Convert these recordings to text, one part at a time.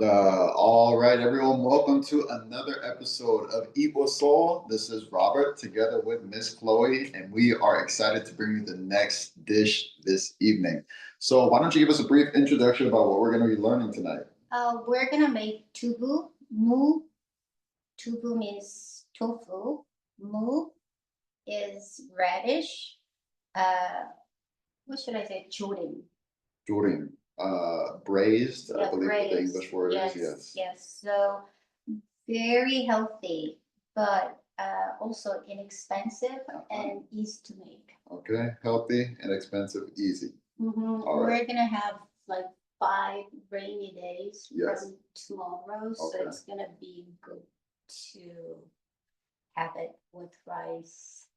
All right, everyone, welcome to another episode of Eat with Soul. This is Robert together with Miss Chloe, and we are excited to bring you the next dish this evening. So, why don't you give us a brief introduction about what we're going to be learning tonight? We're gonna make tubu. Mu. Tubu means tofu. Mu is radish. What should I say? Jorim. Durim. Braised, I Yeah, believe what the braised. English word Yes, is. Yes. yes. So very healthy, but also inexpensive and easy to make. Okay, healthy, inexpensive, easy. All right. We're gonna have like 5 rainy days Yes. from tomorrow, so Okay. it's gonna be good to have it with rice.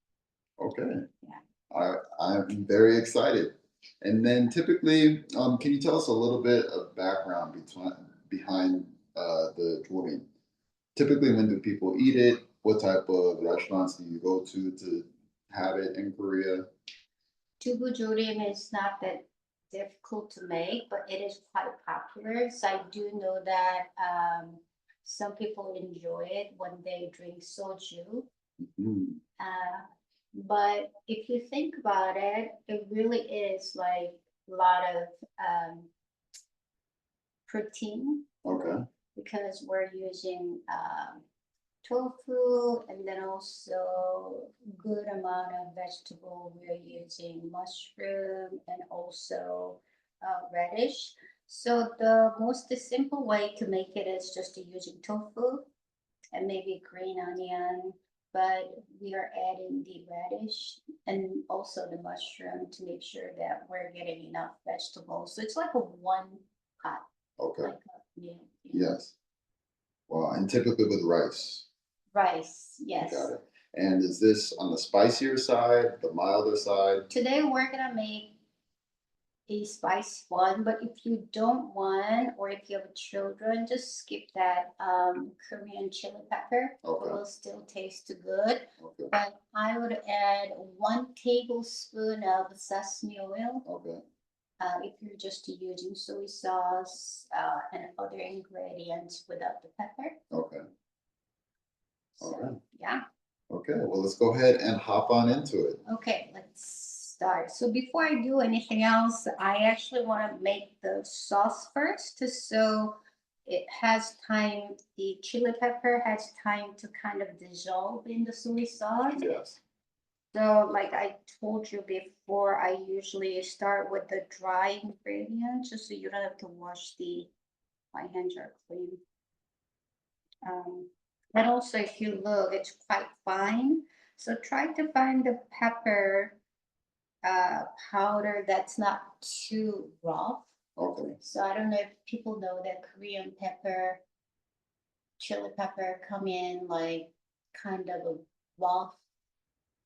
Okay. Yeah. I'm very excited. And then typically, can you tell us a little bit of background behind the dworin? Typically, when do people eat it? What type of restaurants do you go to have it in Korea? Dubujorim is not that difficult to make, but it is quite popular. So I do know that some people enjoy it when they drink soju. Mm, Uh, but if you think about it, it really is like a lot of protein okay. because we're using tofu and then also good amount of vegetable. We're using mushroom and also radish. So the most simple way to make it is just using tofu and maybe green onion, but we are adding the radish and also the mushroom to make sure that we're getting enough vegetables. So it's like a one pot, Okay. like a meal. Yes. Well, and typically with rice. Rice, yes. Got it. And is this on the spicier side, the milder side? Today we're gonna make a spice one, but if you don't want, or if you have children, just skip that Korean chili pepper. Okay. It will still taste good. Okay. But I would add 1 tablespoon of sesame oil. Okay. If you're just using soy sauce and other ingredients without the pepper. Okay. So, All right. yeah. Okay. Well, let's go ahead and hop on into it. Okay, let's start. So before I do anything else, I actually want to make the sauce first. So it has time, the chili pepper has time to kind of dissolve in the soy sauce. Yes. So, like I told you before, I usually start with the dry ingredients just so you don't have to wash my hands are clean. And also, if you look, it's quite fine. So try to find the pepper powder that's not too rough. Okay. So I don't know if people know that Korean pepper, chili pepper come in like kind of a rough,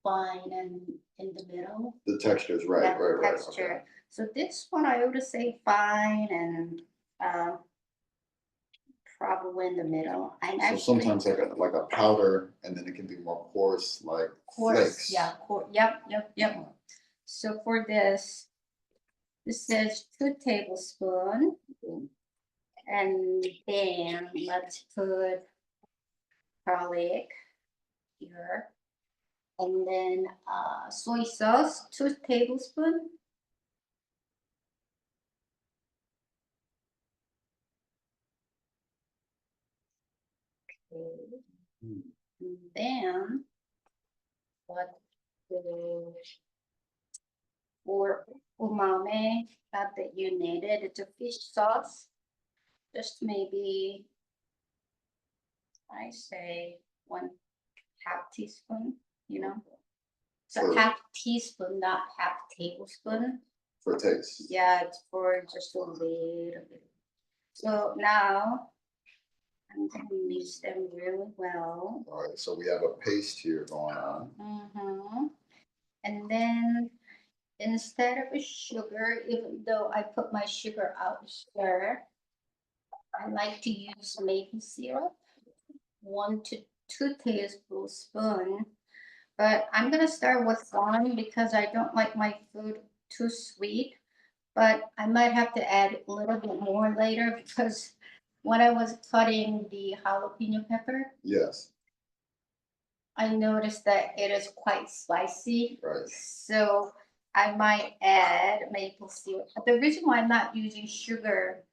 fine, and in the middle. The texture is right, That right, right. texture. Okay. So this one I would say fine and uh, probably in the middle. I'm So actually sometimes like a powder, and then it can be more coarse, like coarse. flakes. Yeah, yep. So for this is 2 tablespoons. Mhm. And then let's put garlic here. And then soy sauce, 2 tablespoons. Okay. Mm. And then what the for umami that you needed, it's a fish sauce. Just maybe I say 1/2 teaspoon, you know. So For half teaspoon, not half tablespoon. for taste. Yeah, it's for just a little bit. So now I'm gonna mix them really well. All right. So we have a paste here going on. Mm-hmm. And then instead of a sugar, even though I put my sugar out here, I like to use maple syrup, 1 to 2 tablespoons. But I'm gonna start with one because I don't like my food too sweet. But I might have to add a little bit more later because when I was cutting the jalapeno pepper, Yes, I noticed that it is quite spicy. right. So I might add maple syrup. But the reason why I'm not using sugar,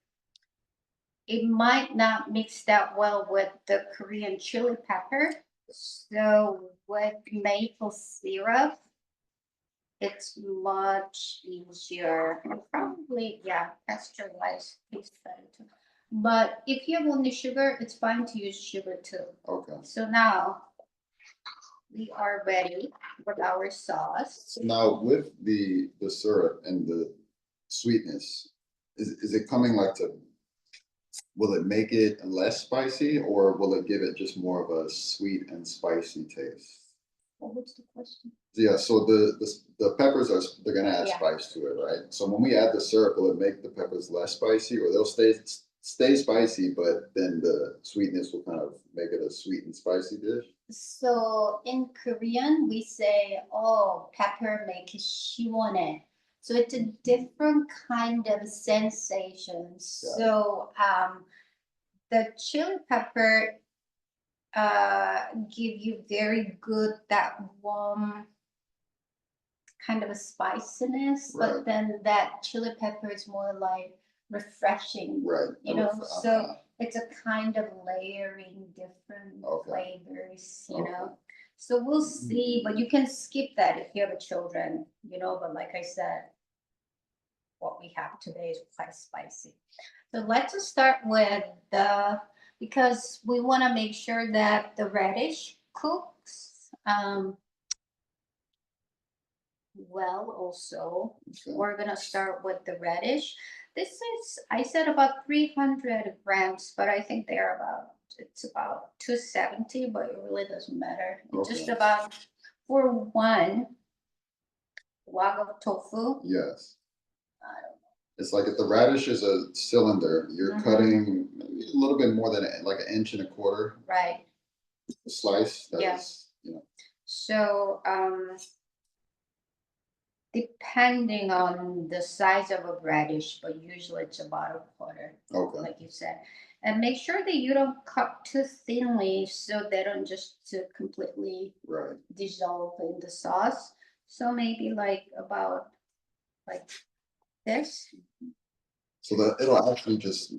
it might not mix that well with the Korean chili pepper. So with maple syrup, it's much easier. And probably, yeah, pasteurize tastes better too. But if you have only sugar, it's fine to use sugar too. Okay. So now we are ready with our sauce. So now with the syrup and the sweetness, is it coming like to, will it make it less spicy or will it give it just more of a sweet and spicy taste? What was the question? Yeah, so the peppers are, they're gonna add Yeah. spice to it, right? So when we add the syrup, will it make the peppers less spicy or they'll stay spicy, but then the sweetness will kind of make it a sweet and spicy dish? So in Korean, we say, oh, pepper make it 시원해. So it's a different kind of sensation. So the chili pepper give you very good that warm kind of a spiciness, Right. but then that chili pepper is more like refreshing, Right. you know. So it's a kind of layering different Okay. flavors, Okay. So we'll see, but you can skip that if you have children, but like I said, what we have today is quite spicy. So let's just start with because we want to make sure that the radish cooks well also. Okay. We're gonna start with the radish. This is, I said about 300 grams, but I think it's about 270, but it really doesn't matter. It's just Okay. about for one wok of tofu. Yes. I don't It's like if the radish is a cylinder, you're Mhm. cutting maybe a little bit more than like an inch and a quarter Right. slice. That Yeah. is, So depending on the size of a radish, but usually it's about a quarter, okay. like you said. And make sure that you don't cut too thinly so they don't just to completely Right. dissolve in the sauce. So maybe like about like this. So that it'll actually just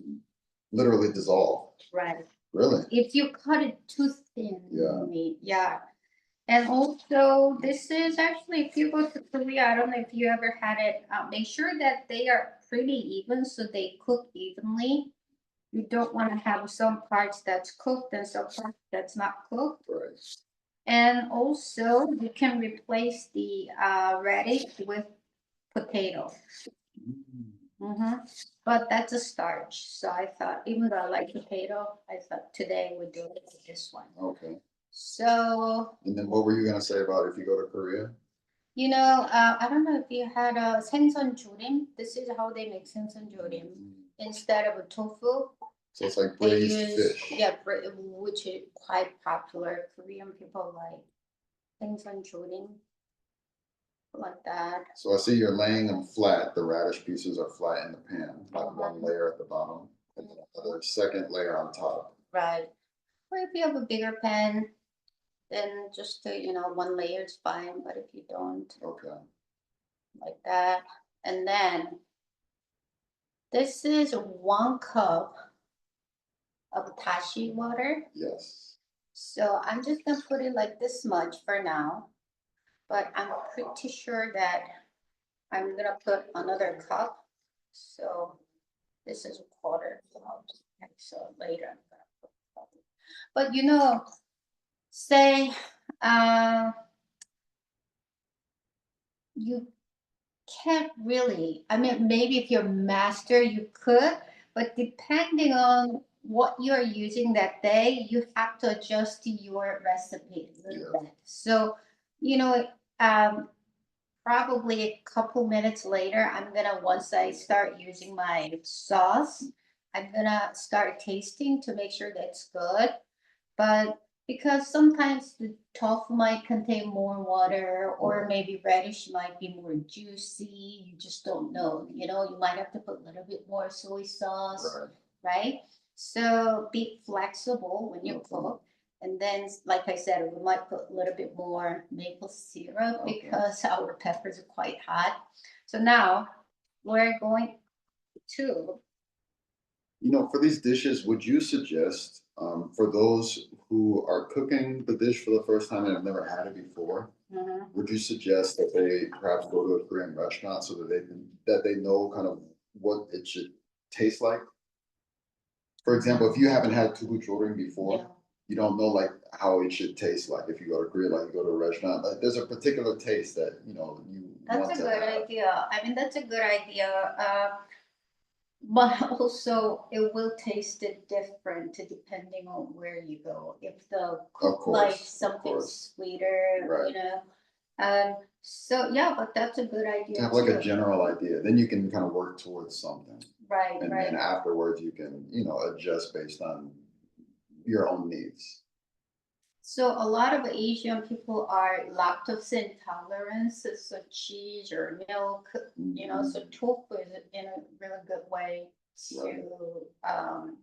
literally dissolve. Right. Really? If you cut it too Yeah. thinly, yeah. And also, this is actually, if you go to Korea, I don't know if you ever had it, make sure that they are pretty even so they cook evenly. You don't want to have some parts that's cooked and some parts that's not cooked. Right. And also, you can replace the radish with potato. But that's a starch. So I thought, even though I like potato, I thought today we'd do it with this one. Okay. So, And then what were you gonna say about if you go to Korea? I don't know if you had a 생선조림. This is how they make 생선조림. Instead of a tofu, So it's like they braised use fish. which is quite popular. Korean people like 생선조림, like that. So I see you're laying them flat. The radish pieces are flat in the pan, like one layer at the bottom and then another second layer on top. Right. Or if you have a bigger pan, then just one layer is fine. But if you don't, Okay. like that, and then this is 1 cup of tashi water. Yes. So I'm just gonna put it like this much for now, but I'm pretty sure that I'm gonna put another cup. So this is a quarter cup. Okay, so later I'm gonna put a cup. But say you can't really, I mean, maybe if you're master, you could, but depending on what you're using that day, you have to adjust to your recipe a little bit. So, you know, um, probably a couple minutes later, once I start using my sauce, I'm gonna start tasting to make sure that's good. But because sometimes the tofu might contain more water, or Right. maybe radish might be more juicy, you just don't know. You might have to put a little bit more soy sauce, Right. right? So be flexible when you Okay. cook. And then, like I said, we might put a little bit more maple syrup Okay. because our peppers are quite hot. So now we're going to, For these dishes, would you suggest, for those who are cooking the dish for the first time and have never had it before, Mhm. would you suggest that they perhaps go to a Korean restaurant so that they know kind of what it should taste like? For example, if you haven't had dubujorim Yeah. before, you don't know like how it should taste like if you go to Korea, like you go to a restaurant. Like there's a particular taste that you That's want a to good have. idea. I mean, that's a good idea. But also, it will taste it different depending on where you go. If the Of cook like course, of something course. sweeter, Right. So yeah, but that's a good To idea have like a too. general idea, then you can kind of work towards something. Right, And right. then afterwards you can, adjust based on your own needs. So a lot of Asian people are lactose intolerant, so cheese or milk, so Mhm. tofu is in a really good way Right. to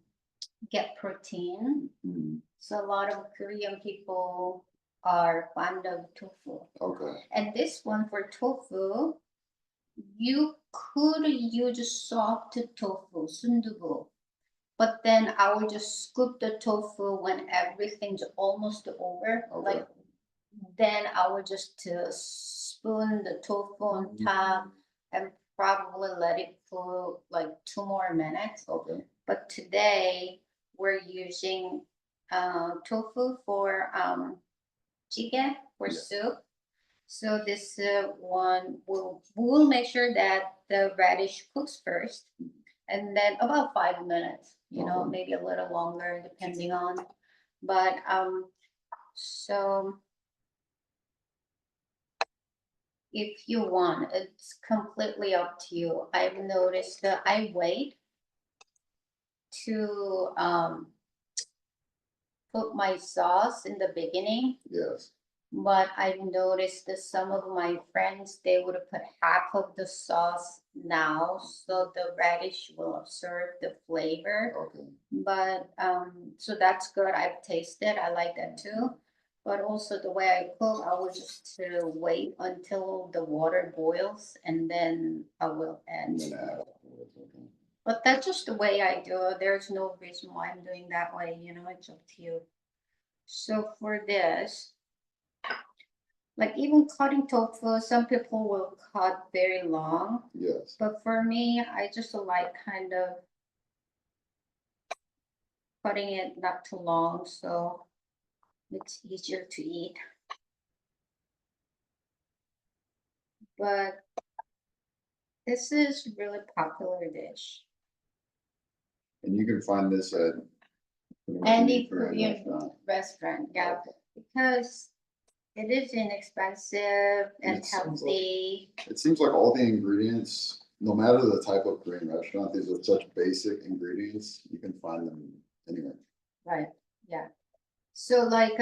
get protein. Mhm. So a lot of Korean people are fond of tofu. Okay. And this one for tofu, you could use soft tofu, sundubu. But then I will just scoop the tofu when everything's almost over. Okay. Like then I will just spoon the tofu on top and probably let it cool like 2 more minutes. Okay. But today we're using tofu for jjigae or Yeah. soup. So this one will make sure that the radish cooks first, and then about 5 minutes. Okay. Maybe a little longer depending on. But so if you want, it's completely up to you. I've noticed that I wait to put my sauce in the beginning, Yes. but I've noticed that some of my friends they would put half of the sauce now, so the radish will absorb the flavor. Okay. But so that's good. I've tasted. I like that too. But also the way I cook, I will just wait until the water boils, and then I will add. And then add afterwards. Okay. But that's just the way I do it. There's no reason why I'm doing that way. It's up to you. So for this, like even cutting tofu, some people will cut very long. Yes. But for me, I just like kind of cutting it not too long, so it's easier to eat. But this is really popular dish. And you can find this at pretty much Any Korean Korean restaurant. restaurant, yeah, Okay. because it is inexpensive and It seems like healthy. it seems like all the ingredients, no matter the type of Korean restaurant, these are such basic ingredients. You can find them anywhere. Right, yeah. So like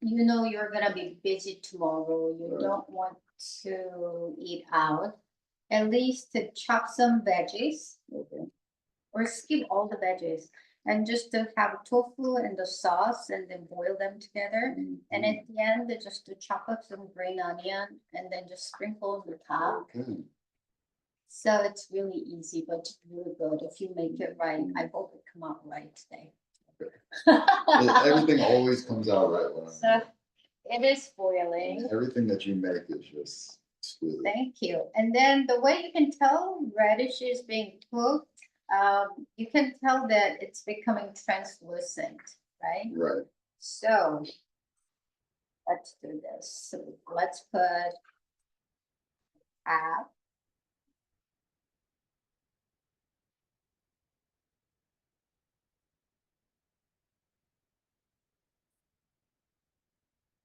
you're gonna be busy tomorrow. You Right. don't want to eat out. At least to chop some veggies Okay. or skip all the veggies and just to have tofu and the sauce and then boil them together. And Mhm. at the end, just to chop up some green onion and then just sprinkle on the top. Okay. So it's really easy, but it's really good if you make it right. I hope it come out right today. Everything always comes out right when So it is boiling. everything that you make is just exquisite. Thank you. And then the way you can tell radish is being cooked, you can tell that it's becoming translucent, right? Right. So let's do this. So let's put half.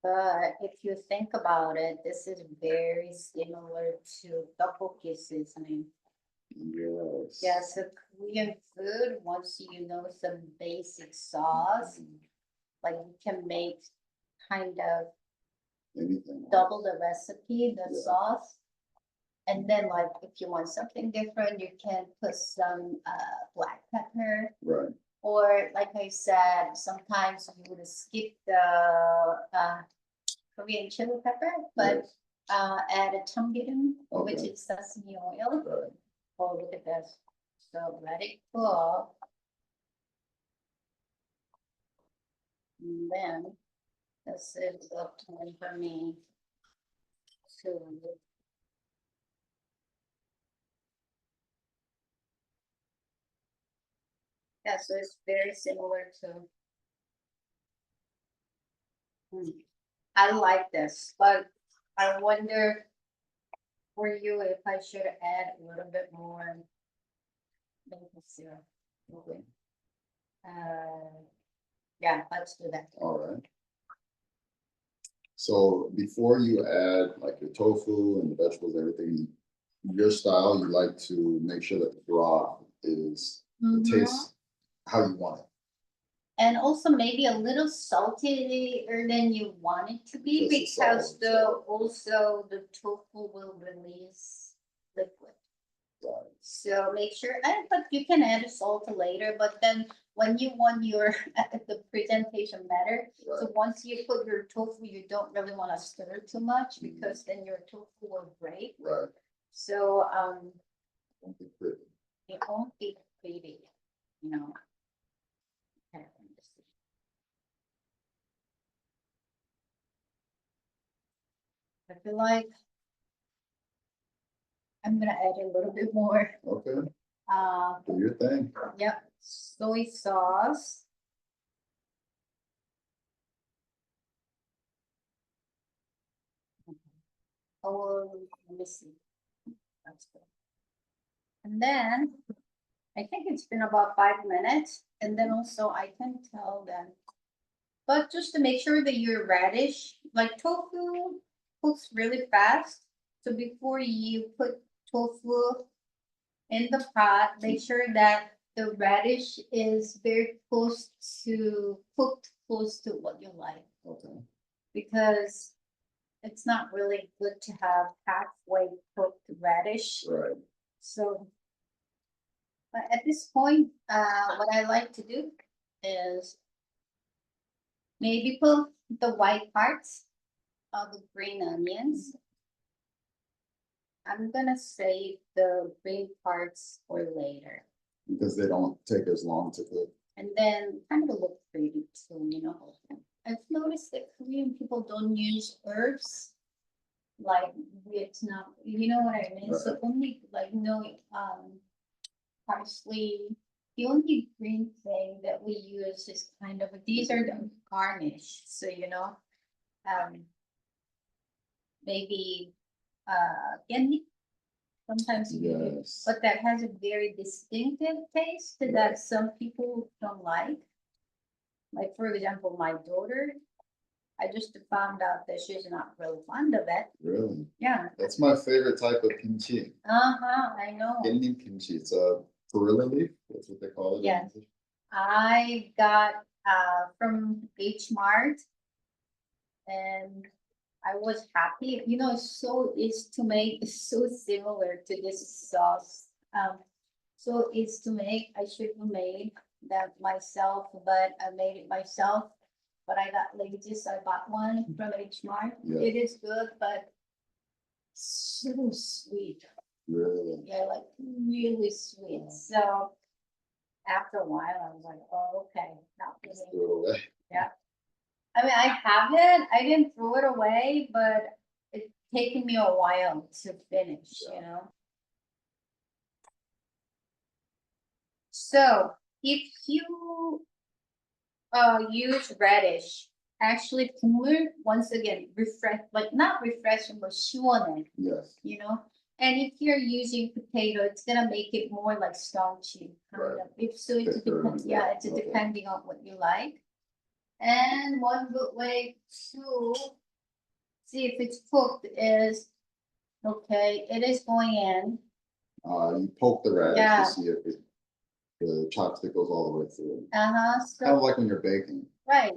But if you think about it, this is very similar to tteokbokki seasoning. Yes. Yeah, so Korean food, once you know some basic sauce, like you can make kind of Anything. double the recipe, the Yeah. sauce. And then like if you want something different, you can put some black pepper. Right. Or like I said, sometimes you would skip the Korean chili pepper, but Yes. add a chamgirum, which Okay. is sesame oil. Right. Oh, look at this. So let it cool. And then this is up time for me to. Yeah, so it's very similar to. I like this, but I wonder for you if I should add a little bit more maple syrup. Okay. Yeah, let's do that. All right. So before you add like your tofu and the vegetables, everything, your style, you like to make sure that the broth is Mhm. tastes how you want it. And also maybe a little saltier than you want it to be Because the because salt, the also the tofu will release liquid. Right. So make sure, but you can add salt later, but then when you want your the presentation better. So Right. once you put your tofu, you don't really want to stir too much because then your tofu will break. Right. So Won't be pretty. it won't be pretty, you know. Okay, let me just see. I feel like I'm gonna add a little bit more. Okay. Uh, Do your thing. yep, soy sauce. Oh, let me see. That's good. And then I think it's been about 5 minutes, and then also I can tell them. But just to make sure that your radish, like tofu, cooks really fast. So before you put tofu in the pot, make sure that the radish is very close to cooked close to what you like. Okay. Because it's not really good to have halfway cooked radish. Right. So, but at this point, what I like to do is maybe put the white parts of the green onions. I'm gonna save the green parts for later. Because they don't take as long to cook. And then kind of look pretty too, you know. I've noticed that Korean people don't use herbs like Vietnam, you know what I mean? So only like no parsley. The only green thing that we use is kind of these are the garnish. So you know, um, maybe candy. Sometimes you use, Yes. but that has a very distinctive taste that some people don't like. Like for example, my daughter, I just found out that she's not really fond of it. Really? Yeah. That's my favorite type of kimchi. I know. Indian kimchi. It's a perilla leaf. That's what they call it. Yes. I got from H Mart and I was happy. You know, it's to make it's so similar to this sauce. So it's to make. I should have made that myself, but I made it myself. But I got lazy, so I bought one from H Mart. Yeah. It is good, but so sweet. Really? Yeah, like really sweet. So after a while, I was like, oh, okay, not Just really. throw it away. Yeah. I mean, I have it. I didn't throw it away, but it's taken me a while to finish, you know? So if you use radish, actually 국물, once again, refresh, like not refreshing, but 시원해, Yes. you know? And if you're using potato, it's gonna make it more like staunchy, kind Right. of. If so, it Thicker depends. and Yeah, right, it's okay. depending on what you like. And one good way to see if it's cooked is, okay, it is going in. You poke the rag Yeah. to see if the chopstick goes all the way through. Uh-huh, Kind of so, like when you're baking. right.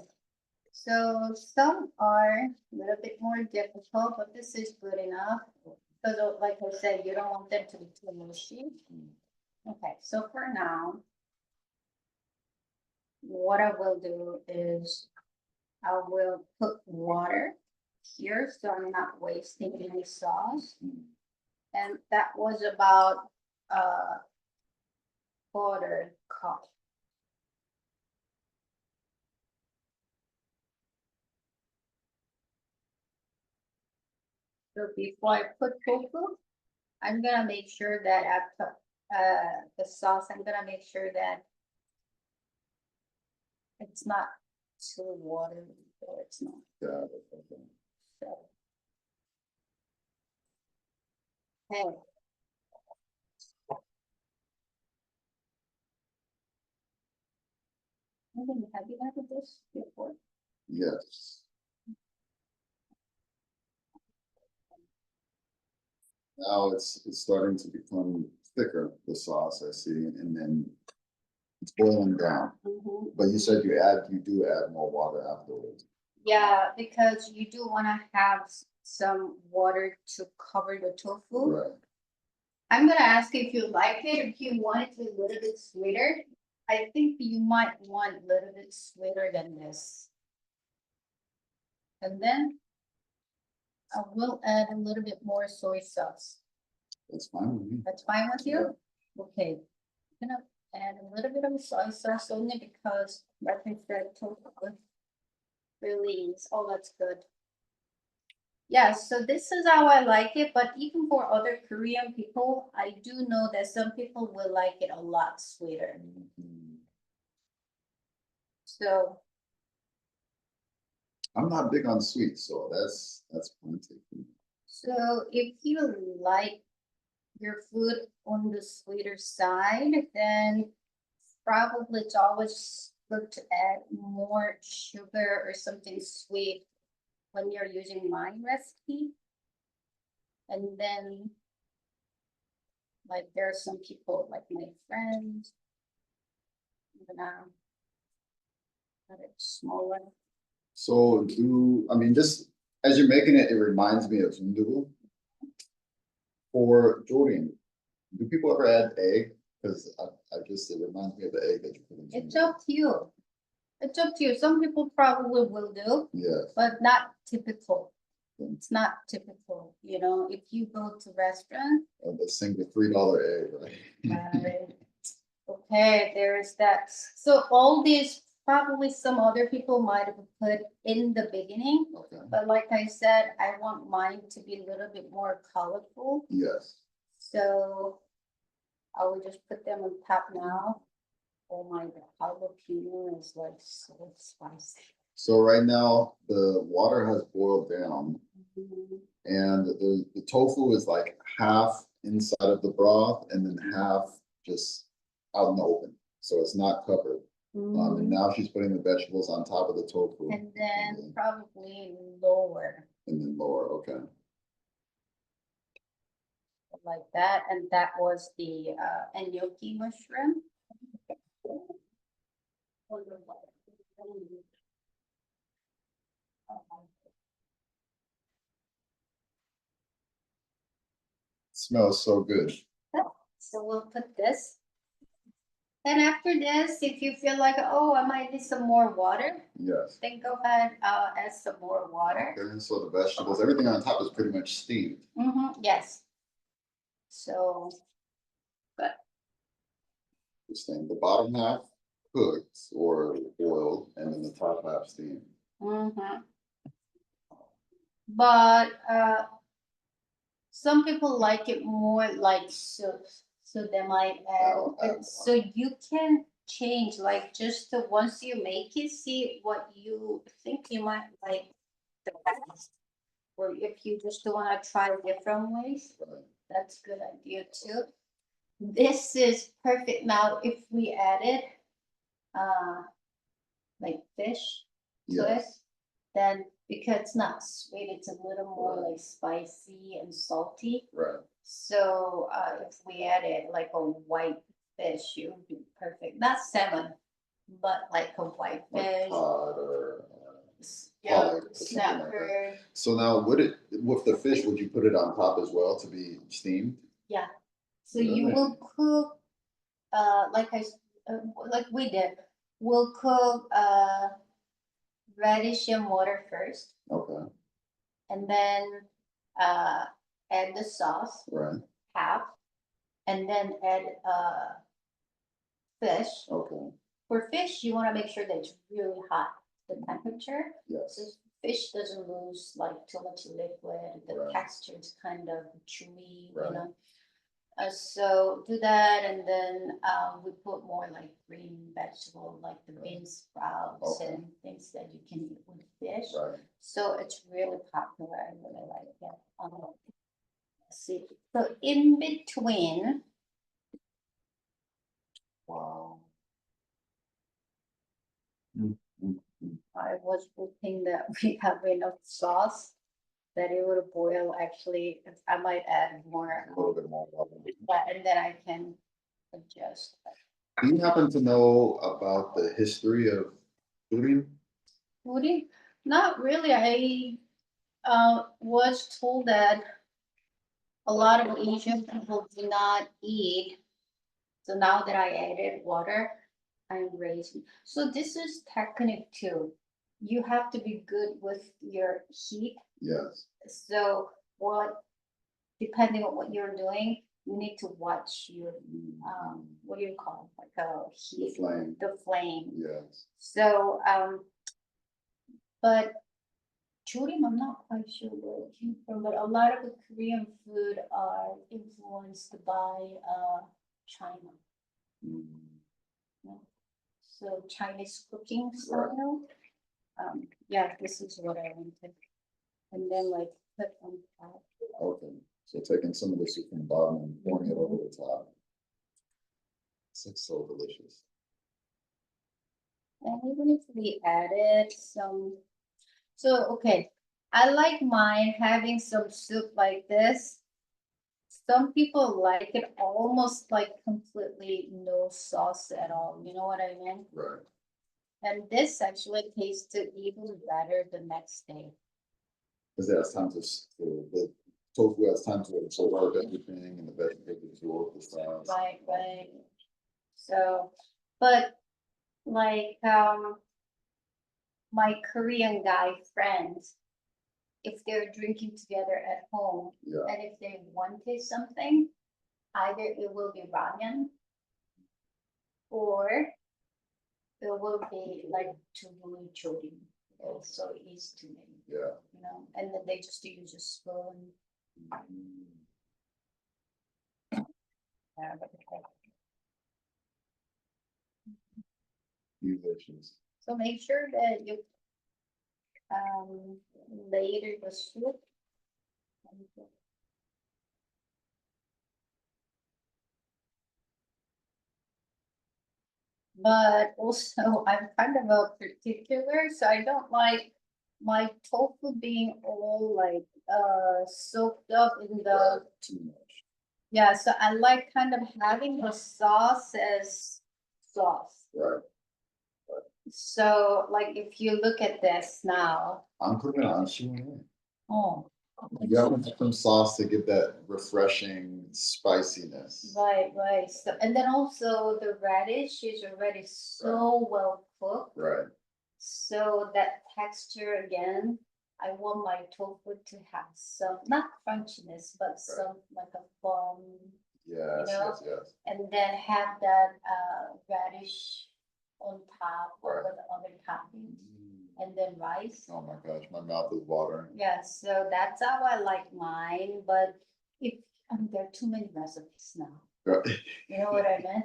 So some are a little bit more difficult, but this is good enough. Because like I said, you don't want them to be too mushy. Okay, so for now, what I will do is I will put water here, so I'm not wasting any sauce. And that was about a quarter cup. So before I put tofu, I'm gonna make sure that I put the sauce, I'm gonna make sure that it's not too watery, or it's not, Yeah, okay. so. Hey. Have you had this before? Yes. Now it's starting to become thicker, the sauce I see, and then it's boiling down. But you said you do add more water afterwards. Yeah, because you do wanna have some water to cover the tofu. Right. I'm gonna ask you if you like it, if you want it to be a little bit sweeter. I think you might want a little bit sweeter than this. And then I will add a little bit more soy sauce. That's fine with me. That's fine with you? Okay, I'm gonna add a little bit of soy sauce only because, like I said, tofu release. Oh, that's good. Yeah, so this is how I like it, but even for other Korean people, I do know that some people will like it a lot sweeter. So, I'm not big on sweet, so that's plenty. so if you like your food on the sweeter side, then probably it's always good to add more sugar or something sweet when you're using my recipe. And then, like, there are some people, like my friends, I'm gonna cut it smaller. So I mean, this, as you're making it, it reminds me of dubu. For Jordan, do people ever add egg? Because I guess it reminds me of the egg that you put in. It's up to you. It's up to you. Some people probably will do, Yes. but not typical. It's not typical, you know, if you go to restaurant. The single $3 egg, right? Okay, there is that. So all these, probably some other people might have put in the beginning, Okay. but like I said, I want mine to be a little bit more colorful. Yes. So I will just put them on top now. Oh my God, jalapeno is like so spicy. So right now, the water has boiled down and the tofu is like half inside of the broth and then half just out in the open. So it's not covered. And now she's putting the vegetables on top of the tofu. And then probably lower. And then lower, okay. Like that, and that was the gnocchi mushroom. Smells so good. So we'll put this. And after this, if you feel like, oh, I might need some more water, Yes. then go ahead, add some more water. Okay, so the vegetables, everything on top is pretty much steamed. Yes. So, but Interesting. The bottom half cooked or boiled, and then the top half steamed. but some people like it more like soup, so they might add. So you can change, like just the once you make it, see what you think you might like the best. Or if you just want to try different ways, that's a good idea too. This is perfect now if we added like fish. to it. Yes. Then because it's not sweet, it's a little more like spicy and salty. Right. So if we added like a white fish, it would be perfect. Not salmon, but like a white Like fish. cod or Yeah, pollock or something like that. snapper. So now, with the fish, would you put it on top as well to be steamed? Yeah. So you Really? will cook, like we did. We'll cook radish and water first, Okay. and then add the sauce Right. half, and then add fish. Okay. For fish, you want to make sure that it's really hot, the temperature. Yes. So fish doesn't lose like too much liquid. The Right. texture is kind of chewy, Right. you know. So do that, and then we put more like green vegetable, like the bean sprouts Okay. and things that you can eat with fish. Right. So it's really popular. I really like it. Let's see. So in between, Wow. Mm, mm, mm. I was hoping that we have enough sauce that it would boil. Actually, I might add more, A little bit more. and then I can adjust. Do you happen to know about the history of fooding? Foodie? Not really. I was told that a lot of Asian people do not eat. So now that I added water, I'm raising. So this is technique too. You have to be good with your heat. Yes. So depending on what you're doing, you need to watch your what do you call it? Like a The heat, flame. the flame. Yes. So but Jorim, I'm not quite sure where it came from, but a lot of the Korean food are influenced by China. Mm. Yeah. So Chinese cooking style. Yeah, this is what I wanted. And then like put on top. Okay. So taking some of the soup from the bottom and pouring it over the top. It's like so delicious. And even if we added some, so okay, I like mine having some soup like this. Some people like it almost like completely no sauce at all. You know what I mean? Right. And this actually tasted even better the next day. Because it has time the tofu has time to absorb everything and the vegetables absorb the sauce. Right. So, but like my Korean guy friends, if they're drinking together at home, Yeah. and if they wanted something, either it will be ramen or it will be like dubujorim. It's so easy to make, Yeah. you know, and then they just use a spoon. Yeah, but Delicious. so make sure that you later the soup. But also I'm kind of a particular, so I don't like my tofu being all like soaked up in the Right. Too much. yeah, so I like kind of having the sauce as sauce. Right. So like if you look at this now, I'm putting it on Unshaking. oh, You got some sauce to give that refreshing spiciness. right. So and then also the radish is already so well cooked. Right. So that texture again, I want my tofu to have some, not crunchiness, but some like a foam, Yes, you know? yes. and then have that radish on top Right. with other toppings, and then rice. Oh my gosh, my mouth is watering. Yeah, so that's how I like mine. But if there are too many recipes now, Right. you know what I mean?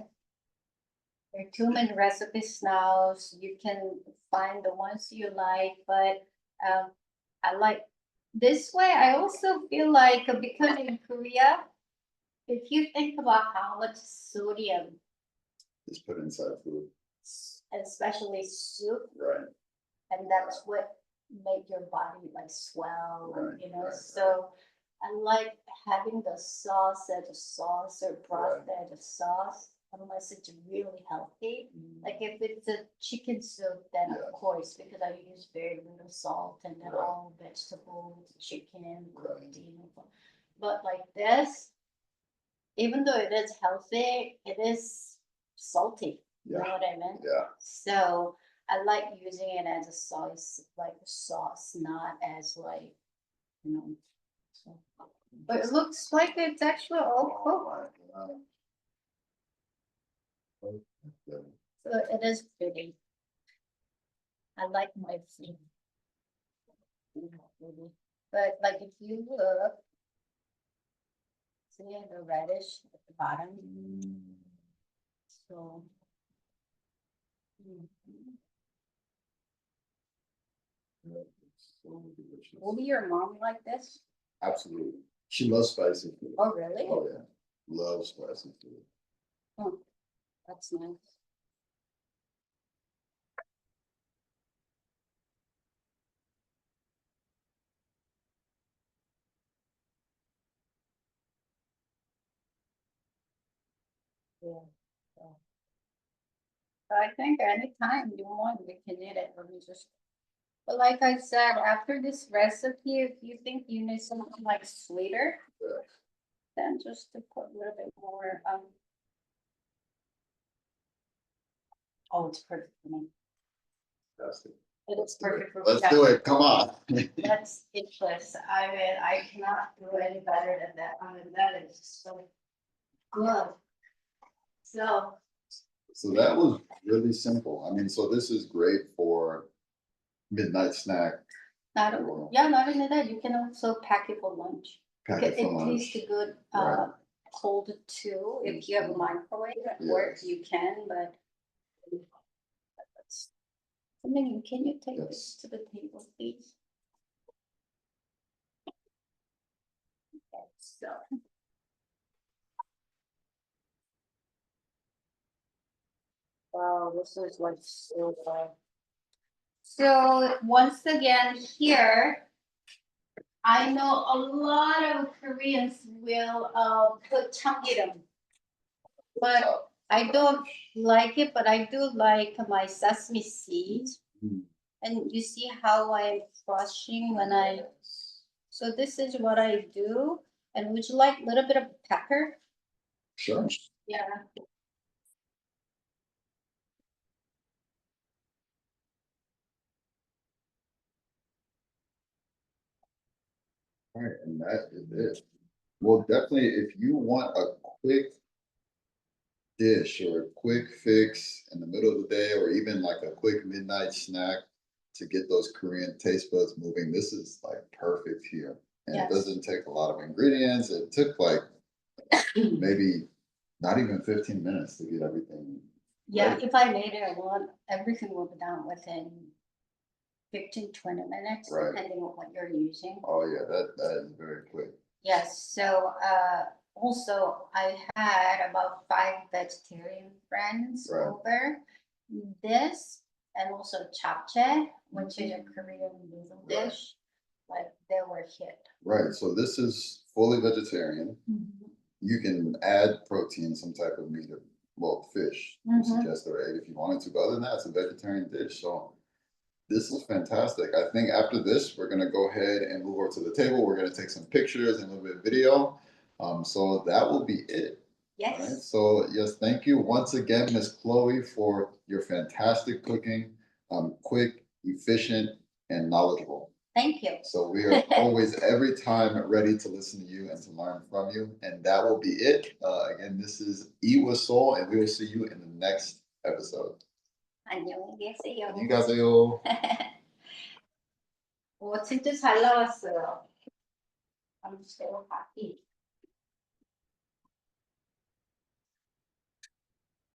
There are too many recipes now, so you can find the ones you like. But I like this way. I also feel like because in Korea, if you think about how much sodium, Just put inside food. especially soup, Right. and that's what make your body like swell, Right, you know. right, So I like having the sauce as a sauce or broth Right. as a sauce, unless it's really healthy. Like if it's a chicken soup, then Yeah. of course, because I use very little salt and then Right. all vegetables, chicken, Right. protein. But like this, even though it is healthy, it is salty. You know Yeah. what I mean? Yeah. So I like using it as a sauce, like a sauce, not as like, you know. So. But it looks like it's actually all cooked. Oh my God. Okay. So it is pretty. I like my food. But like if you look, see the reddish at the bottom. So So delicious. will your mom like this? Absolutely. She loves spicy food. Oh really? Oh yeah. Loves spicy food. Oh, that's nice. Yeah. So I think anytime you want, we can eat it. Let me just. But like I said, after this recipe, if you think you need something like sweeter, Yeah. then just to put a little bit more. Oh, it's perfect for me. Fantastic. It is Do it. perfect for me. Let's do it. Come on. That's speechless. I mean, I cannot do any better than that. I mean, that is so good. So, So that was really simple. I mean, so this is great for midnight snack, not, or yeah, not only that, you can also pack it for lunch. pack it for It lunch. tastes good, Right. cold too. If you have a microwave at work, Yes. you can, but. Something, can you take Yes. this to the table, please? Okay, so. Wow, this is like so good. So once again, here, I know a lot of Koreans will put chamgiram, but I don't like it, but I do like my sesame seeds. Mm. And you see how I'm crushing when I, so this is what I do. And would you like a little bit of pepper? Sure. Yeah. All right, and that is it. Well, definitely, if you want a quick dish or a quick fix in the middle of the day, or even like a quick midnight snack to get those Korean taste buds moving, this is like perfect here. And Yes. it doesn't take a lot of ingredients. It took like maybe not even 15 minutes to get everything. Yeah, ready. if I made it alone, everything will be done within 15, 20 minutes, Right. depending on what you're using. Oh yeah, that is very quick. Yes, so also I had about 5 vegetarian friends Right. over. This and also japchae, which is a Korean noodle Right. dish, like they were hit. Right. So this is fully vegetarian. You can add protein, some type of meat, or well, fish, you suggest, or egg if you wanted to. But other than that, it's a vegetarian dish. So this is fantastic. I think after this, we're gonna go ahead and move over to the table. We're gonna take some pictures and a little bit of video. So that will be it. All right. Yes, So yes, thank you once again, Miss Chloe, for your fantastic cooking. Quick, efficient, and knowledgeable. thank you. So we are always, every time, ready to listen to you and to learn from you. And that will be it. Again, this is Eat with Soul, and we will see you in the next episode. 안녕히 계세요. 안녕히 가세요. 오, 진짜 잘 나왔어요. I'm so happy.